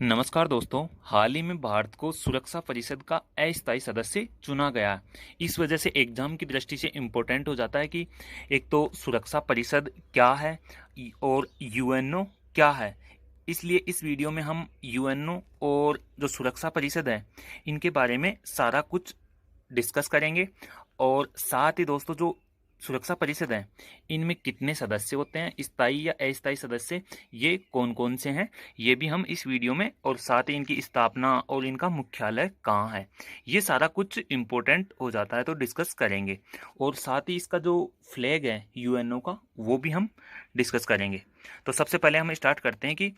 नमस्कार दोस्तों। हाल ही में भारत को सुरक्षा परिषद का अस्थायी सदस्य चुना गया है। इस वजह से एग्जाम की दृष्टि से इम्पोर्टेंट हो जाता है कि एक तो सुरक्षा परिषद क्या है और यूएनओ क्या है। इसलिए इस वीडियो में हम यूएनओ और जो सुरक्षा परिषद है इनके बारे में सारा कुछ डिस्कस करेंगे। और साथ ही दोस्तों, जो सुरक्षा परिषद है इनमें कितने सदस्य होते हैं, स्थायी या अस्थायी सदस्य, ये कौन कौन से हैं, ये भी हम इस वीडियो में, और साथ ही इनकी स्थापना और इनका मुख्यालय कहाँ है, ये सारा कुछ इम्पोर्टेंट हो जाता है तो डिस्कस करेंगे। और साथ ही इसका जो फ्लैग है यूएनओ का वो भी हम डिस्कस करेंगे। तो सबसे पहले हम स्टार्ट करते हैं कि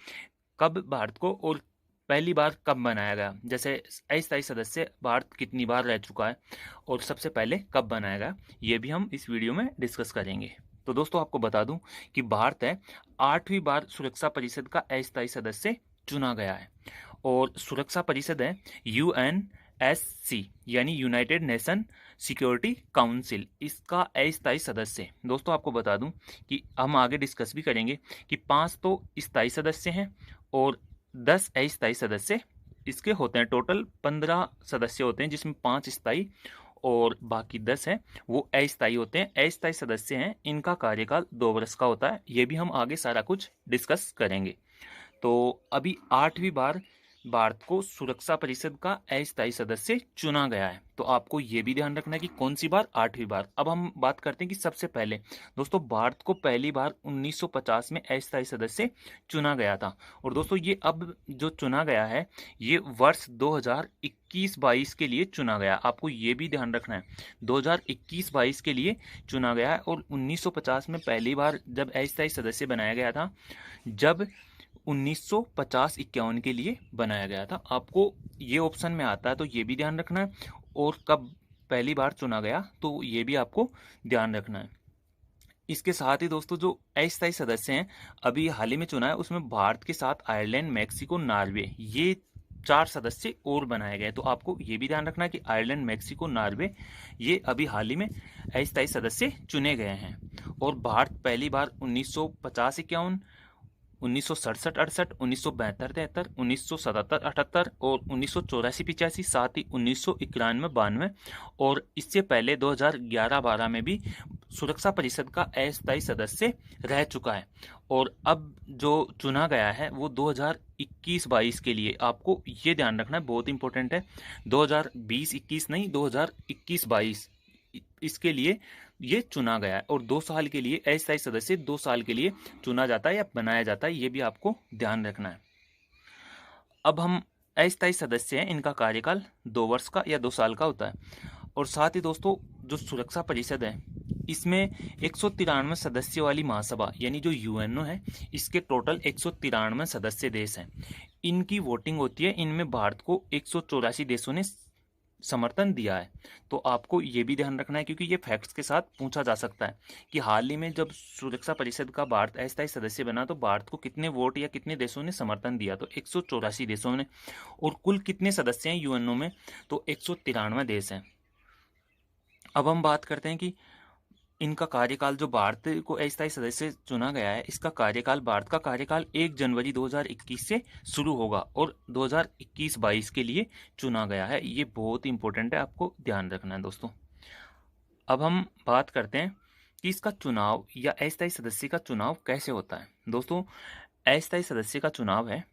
कब भारत को और पहली बार कब बनाया गया। जैसे अस्थायी सदस्य भारत कितनी बार रह चुका है और सबसे पहले कब बनाया गया, ये भी हम इस वीडियो में डिस्कस करेंगे। तो दोस्तों, आपको बता दूं कि भारत है 8वीं बार सुरक्षा परिषद का अस्थायी सदस्य चुना गया है। और सुरक्षा परिषद है यूएनएससी यानी यूनाइटेड नेशन सिक्योरिटी काउंसिल, इसका अस्थायी सदस्य। दोस्तों, आपको बता दूं कि हम आगे डिस्कस भी करेंगे कि 5 तो स्थायी सदस्य हैं और 10 अस्थायी सदस्य इसके होते हैं। टोटल 15 सदस्य होते हैं जिसमें 5 स्थायी और बाकी 10 हैं वो अस्थायी होते हैं। अस्थायी सदस्य हैं, इनका कार्यकाल 2 वर्ष का होता है। ये भी हम आगे सारा कुछ डिस्कस करेंगे। तो अभी 8वीं बार भारत को सुरक्षा परिषद का अस्थायी सदस्य चुना गया है। तो आपको ये भी ध्यान रखना है कि कौन सी बार, 8वीं बार। अब हम बात करते हैं कि सबसे पहले दोस्तों भारत को पहली बार 1950 में अस्थायी सदस्य चुना गया था। और दोस्तों, ये अब जो चुना गया है ये वर्ष 2021-22 के लिए चुना गया। आपको ये भी ध्यान रखना है 2021-22 के लिए चुना गया है। और 1950 में पहली बार जब अस्थायी सदस्य बनाया गया था, जब 1950-51 के लिए बनाया गया था। आपको ये ऑप्शन में आता है तो ये भी ध्यान रखना है। और कब पहली बार चुना गया तो ये भी आपको ध्यान रखना है। इसके साथ ही दोस्तों, जो अस्थायी सदस्य हैं अभी हाल ही में चुना है उसमें भारत के साथ आयरलैंड, मैक्सिको, नॉर्वे, ये 4 सदस्य और बनाए गए। तो आपको ये भी ध्यान रखना है कि आयरलैंड, मैक्सिको, नॉर्वे ये अभी हाल ही में अस्थायी सदस्य चुने गए हैं। और भारत पहली बार 1950-51, 1967-68, 1972-73, 1977-78 और 1984-85, साथ ही 1991-92 और इससे पहले 2011-12 में भी सुरक्षा परिषद का अस्थायी सदस्य रह चुका है। और अब जो चुना गया है वो 2021-22 के लिए। आपको ये ध्यान रखना है, बहुत इंपॉर्टेंट है। 2020-21 नहीं, 2021-22 इसके लिए ये चुना गया है। और 2 साल के लिए अस्थायी सदस्य 2 साल के लिए चुना जाता है या बनाया जाता है, ये भी आपको ध्यान रखना है। अब हम अस्थायी सदस्य हैं, इनका कार्यकाल 2 वर्ष का या 2 साल का होता है। और साथ ही दोस्तों, जो सुरक्षा परिषद है इसमें 193 सदस्य वाली महासभा यानी जो यूएनओ है, इसके टोटल 193 सदस्य देश हैं। इनकी वोटिंग होती है। इनमें भारत को 184 देशों ने समर्थन दिया है। तो आपको ये भी ध्यान रखना है क्योंकि ये फैक्ट्स के साथ पूछा जा सकता है कि हाल ही में जब सुरक्षा परिषद का भारत अस्थायी सदस्य बना तो भारत को कितने वोट या कितने देशों ने समर्थन दिया, तो 184 देशों ने। और कुल कितने सदस्य हैं यूएनओ में, तो 193 देश हैं। अब हम बात करते हैं कि इनका कार्यकाल, जो भारत को अस्थायी सदस्य चुना गया है इसका कार्यकाल, भारत का कार्यकाल 1 जनवरी 2021 से शुरू होगा और 2021-22 के लिए चुना गया है। ये बहुत इंपॉर्टेंट है, आपको ध्यान रखना है दोस्तों। अब हम बात करते हैं कि इसका चुनाव या अस्थायी सदस्य का चुनाव कैसे होता है। दोस्तों, अस्थायी सदस्य का चुनाव है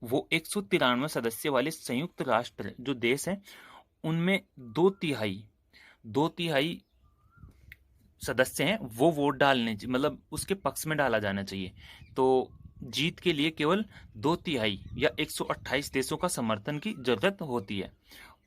वो 193 सदस्य वाले संयुक्त राष्ट्र जो देश हैं उनमें 2/3 सदस्य हैं वो वोट डालने, मतलब उसके पक्ष में डाला जाना चाहिए। तो जीत के लिए केवल 2/3 या 128 देशों का समर्थन की जरूरत होती है।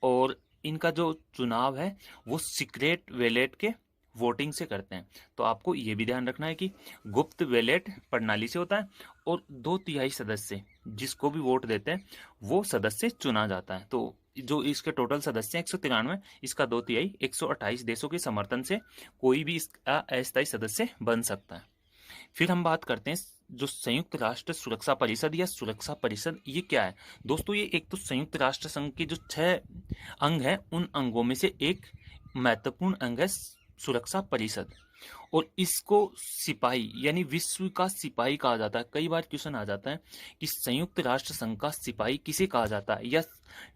और इनका जो चुनाव है वो सीक्रेट बैलेट के वोटिंग से करते हैं। तो आपको ये भी ध्यान रखना है कि गुप्त बैलेट प्रणाली से होता है और 2/3 सदस्य जिसको भी वोट देते हैं वो सदस्य चुना जाता है। तो जो इसके टोटल सदस्य हैं 193, इसका 2/3 128 देशों के समर्थन से कोई भी इसका अस्थायी सदस्य बन सकता है। फिर हम बात करते हैं जो संयुक्त राष्ट्र सुरक्षा परिषद या सुरक्षा परिषद, ये क्या है दोस्तों। ये एक तो संयुक्त राष्ट्र संघ के जो 6 अंग हैं उन अंगों में से एक महत्वपूर्ण अंग है सुरक्षा परिषद। और इसको सिपाही यानी विश्व का सिपाही कहा जाता है। कई बार क्वेश्चन आ जाता है कि संयुक्त राष्ट्र संघ का सिपाही किसे कहा जाता है या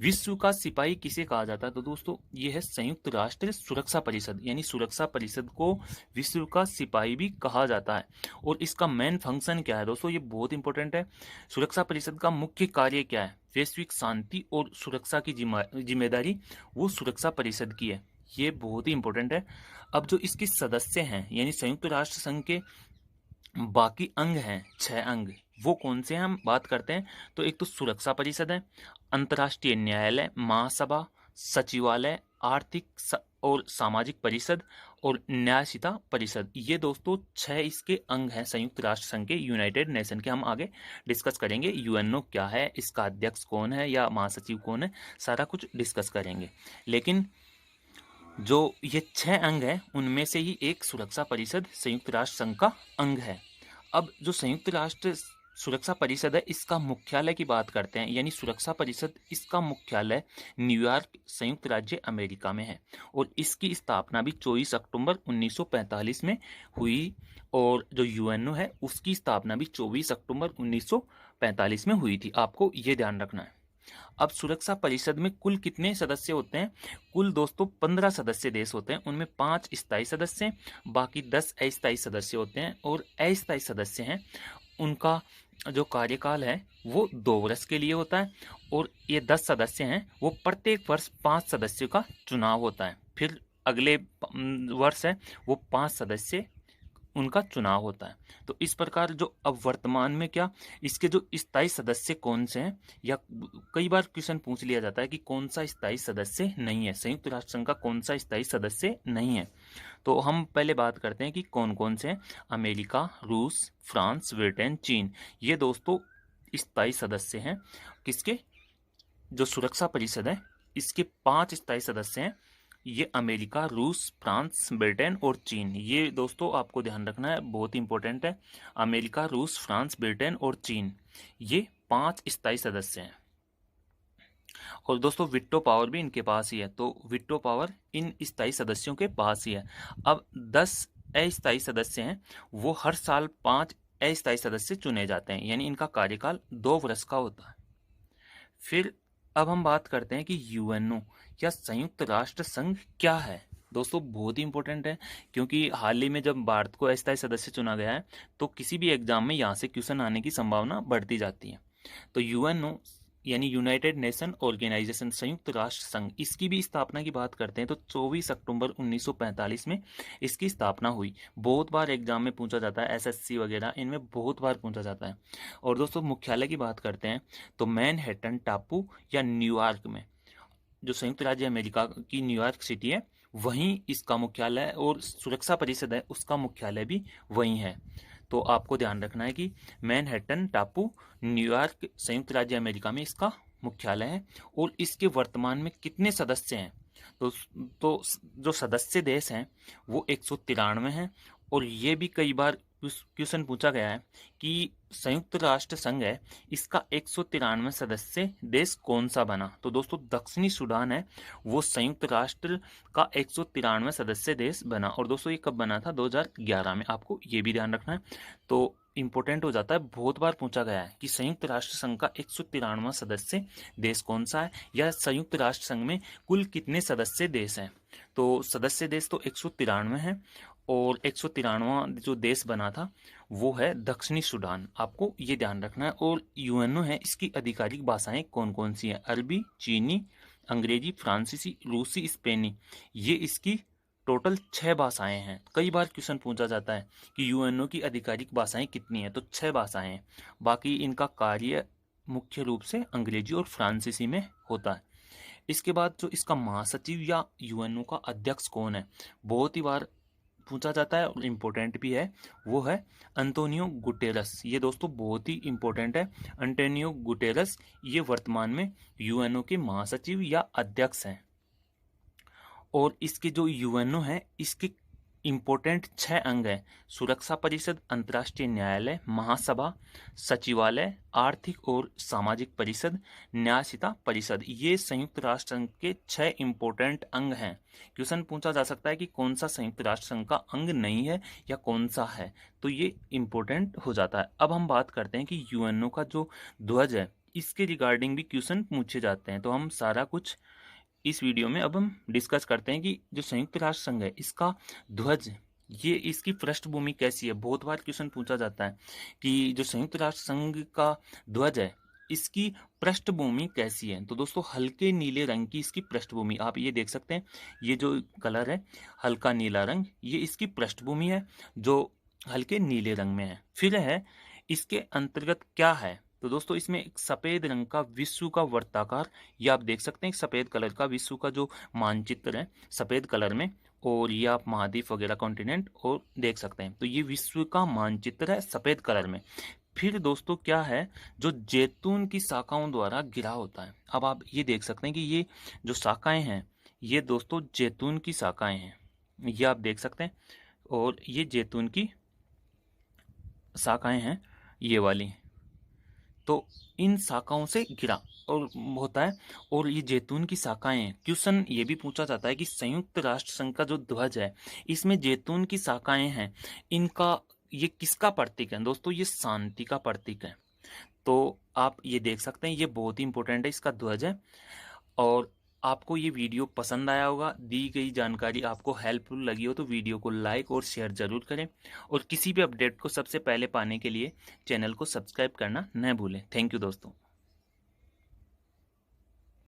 विश्व का सिपाही किसे कहा जाता है। तो दोस्तों ये है संयुक्त राष्ट्र सुरक्षा परिषद, यानी सुरक्षा परिषद को विश्व का सिपाही भी कहा जाता है। और इसका मेन फंक्शन क्या है दोस्तों, ये बहुत इंपॉर्टेंट है। सुरक्षा परिषद का मुख्य कार्य क्या है, वैश्विक शांति और सुरक्षा की जिम्मेदारी वो सुरक्षा परिषद की है। ये बहुत ही इंपॉर्टेंट है। अब जो इसके सदस्य हैं यानी संयुक्त राष्ट्र संघ के बाकी अंग हैं, 6 अंग, वो कौन से हैं हम बात करते हैं। तो एक तो सुरक्षा परिषद है, अंतर्राष्ट्रीय न्यायालय, महासभा, सचिवालय, और सामाजिक परिषद और न्यायशिता परिषद। ये दोस्तों 6 इसके अंग हैं संयुक्त राष्ट्र संघ के, यूनाइटेड नेशन के। हम आगे डिस्कस करेंगे यूएनओ क्या है, इसका अध्यक्ष कौन है या महासचिव कौन है, सारा कुछ डिस्कस करेंगे। लेकिन जो ये 6 अंग हैं उनमें से ही एक सुरक्षा परिषद संयुक्त राष्ट्र संघ का अंग है। अब जो संयुक्त राष्ट्र सुरक्षा परिषद है इसका मुख्यालय की बात करते हैं, यानी सुरक्षा परिषद इसका मुख्यालय न्यूयॉर्क संयुक्त राज्य अमेरिका में है। और इसकी स्थापना भी 24 अक्टूबर 1945 में हुई। और जो यूएनओ है उसकी स्थापना भी 24 अक्टूबर 1945 में हुई थी। आपको ये ध्यान रखना है। अब सुरक्षा परिषद में कुल कितने सदस्य होते हैं, कुल दोस्तों 15 सदस्य देश होते हैं। उनमें 5 स्थायी सदस्य हैं, बाकी 10 अस्थायी सदस्य होते हैं। और अस्थायी सदस्य हैं उनका जो कार्यकाल है वो 2 वर्ष के लिए होता है। और ये 10 सदस्य हैं वो प्रत्येक वर्ष 5 सदस्यों का चुनाव होता है। फिर अगले वर्ष है वो 5 सदस्य उनका चुनाव होता है। तो इस प्रकार जो अब वर्तमान में क्या इसके जो स्थायी सदस्य कौन से हैं, या कई बार क्वेश्चन पूछ लिया जाता है कि कौन सा स्थायी सदस्य नहीं है, संयुक्त राष्ट्र संघ का कौन सा स्थायी सदस्य नहीं है। तो हम पहले बात करते हैं कि कौन कौन से हैं। अमेरिका, रूस, फ्रांस, ब्रिटेन, चीन, ये दोस्तों स्थायी सदस्य हैं किसके, जो सुरक्षा परिषद है इसके 5 स्थायी सदस्य हैं। ये अमेरिका, रूस, फ्रांस, ब्रिटेन और चीन। ये दोस्तों आपको ध्यान रखना है, बहुत इंपॉर्टेंट है। अमेरिका, रूस, फ्रांस, ब्रिटेन और चीन, ये 5 स्थायी सदस्य हैं। और दोस्तों विटो पावर भी इनके पास ही है, तो विटो पावर इन स्थायी सदस्यों के पास ही है। अब 10 अस्थायी सदस्य हैं, वो हर साल 5 अस्थायी सदस्य चुने जाते हैं, यानी इनका कार्यकाल 2 वर्ष का होता है। फिर अब हम बात करते हैं कि यूएनओ या संयुक्त राष्ट्र संघ क्या है। दोस्तों बहुत ही इंपॉर्टेंट है, क्योंकि हाल ही में जब भारत को अस्थायी सदस्य चुना गया है तो किसी भी एग्जाम में यहाँ से क्वेश्चन आने की संभावना बढ़ती जाती है। तो यूएनओ यानी यूनाइटेड नेशन ऑर्गेनाइजेशन, संयुक्त राष्ट्र संघ, इसकी भी स्थापना की बात करते हैं तो 24 अक्टूबर 1945 में इसकी स्थापना हुई। बहुत बार एग्जाम में पूछा जाता है, एसएससी वगैरह इनमें बहुत बार पूछा जाता है। और दोस्तों मुख्यालय की बात करते हैं तो मैनहट्टन टापू या न्यूयॉर्क में, जो संयुक्त राज्य अमेरिका की न्यूयॉर्क सिटी है वहीं इसका मुख्यालय है, और सुरक्षा परिषद है उसका मुख्यालय भी वहीं है। तो आपको ध्यान रखना है कि मैनहट्टन टापू, न्यूयॉर्क, संयुक्त राज्य अमेरिका में इसका मुख्यालय है। और इसके वर्तमान में कितने सदस्य हैं, तो जो सदस्य देश हैं वो 193 हैं। और ये भी कई बार क्वेश्चन पूछा गया है कि संयुक्त राष्ट्र संघ है इसका 193 सदस्य देश कौन सा बना। तो दोस्तों दक्षिणी सूडान है वो संयुक्त राष्ट्र का 193 सदस्य देश बना। और दोस्तों ये कब बना था, 2011 में। आपको ये भी ध्यान रखना है, तो इंपॉर्टेंट हो जाता है। बहुत बार पूछा गया है कि संयुक्त राष्ट्र संघ का 193वां सदस्य देश कौन सा है, या संयुक्त राष्ट्र संघ में कुल कितने सदस्य देश हैं। तो सदस्य देश तो 193 हैं, और 193वां जो देश बना था वो है दक्षिणी सूडान। आपको ये ध्यान रखना है। और यूएनओ है इसकी आधिकारिक भाषाएं कौन कौन सी हैं, अरबी, चीनी, अंग्रेजी, फ्रांसीसी, रूसी, स्पेनी, ये इसकी टोटल 6 भाषाएं हैं। कई बार क्वेश्चन पूछा जाता है कि यूएनओ की आधिकारिक भाषाएं कितनी हैं, तो 6 भाषाएं हैं। बाकी इनका कार्य मुख्य रूप से अंग्रेजी और फ्रांसीसी में होता है। इसके बाद जो इसका महासचिव या यूएनओ का अध्यक्ष कौन है, बहुत ही बार पूछा जाता है और इम्पोर्टेंट भी है, वो है अंतोनियो गुटेरस। ये दोस्तों बहुत ही इम्पोर्टेंट है। अंटोनियो गुटेरस ये वर्तमान में यूएनओ के महासचिव या अध्यक्ष हैं। और इसके जो यूएनओ है इसके इम्पोर्टेंट 6 अंग हैं। सुरक्षा परिषद, अंतर्राष्ट्रीय न्यायालय, महासभा, सचिवालय, आर्थिक और सामाजिक परिषद, न्यायशिता परिषद। ये संयुक्त राष्ट्र संघ के 6 इम्पोर्टेंट अंग हैं। क्वेश्चन पूछा जा सकता है कि कौन सा संयुक्त राष्ट्र संघ का अंग नहीं है या कौन सा है, तो ये इम्पोर्टेंट हो जाता है। अब हम बात करते हैं कि यूएनओ का जो ध्वज है, इसके रिगार्डिंग भी क्वेश्चन पूछे जाते हैं। तो हम सारा कुछ इस वीडियो में अब हम डिस्कस करते हैं कि जो संयुक्त राष्ट्र संघ है, इसका ध्वज, ये इसकी पृष्ठभूमि कैसी है। बहुत बार क्वेश्चन पूछा जाता है कि जो संयुक्त राष्ट्र संघ का ध्वज है, इसकी पृष्ठभूमि कैसी है। तो दोस्तों, हल्के नीले रंग की इसकी पृष्ठभूमि, आप ये देख सकते हैं, ये जो कलर है हल्का नीला रंग, ये इसकी पृष्ठभूमि है जो हल्के नीले रंग में है। फिर है इसके अंतर्गत क्या है। तो दोस्तों, इसमें एक सफेद रंग का विश्व का वर्ताकार, ये आप देख सकते हैं, एक सफेद कलर का विश्व का जो मानचित्र है सफेद कलर में, और ये आप महाद्वीप वगैरह कॉन्टिनेंट और देख सकते हैं। तो ये विश्व का मानचित्र है सफेद कलर में। फिर दोस्तों क्या है, जो जैतून की शाखाओं द्वारा घिरा होता है। अब आप ये देख सकते हैं कि ये जो शाखाएं हैं, ये दोस्तों जैतून की शाखाएं हैं, ये आप देख सकते हैं, और ये जैतून की शाखाएं हैं ये वाली। तो इन शाखाओं से घिरा और होता है, और ये जैतून की शाखाएं हैं। क्वेश्चन ये भी पूछा जाता है कि संयुक्त राष्ट्र संघ का जो ध्वज है, इसमें जैतून की शाखाएं हैं, इनका ये किसका प्रतीक है। दोस्तों, ये शांति का प्रतीक है। तो आप ये देख सकते हैं, ये बहुत ही इंपॉर्टेंट है, इसका ध्वज है। और आपको ये वीडियो पसंद आया होगा, दी गई जानकारी आपको हेल्पफुल लगी हो तो वीडियो को लाइक और शेयर जरूर करें, और किसी भी अपडेट को सबसे पहले पाने के लिए चैनल को सब्सक्राइब करना न भूलें। थैंक यू दोस्तों।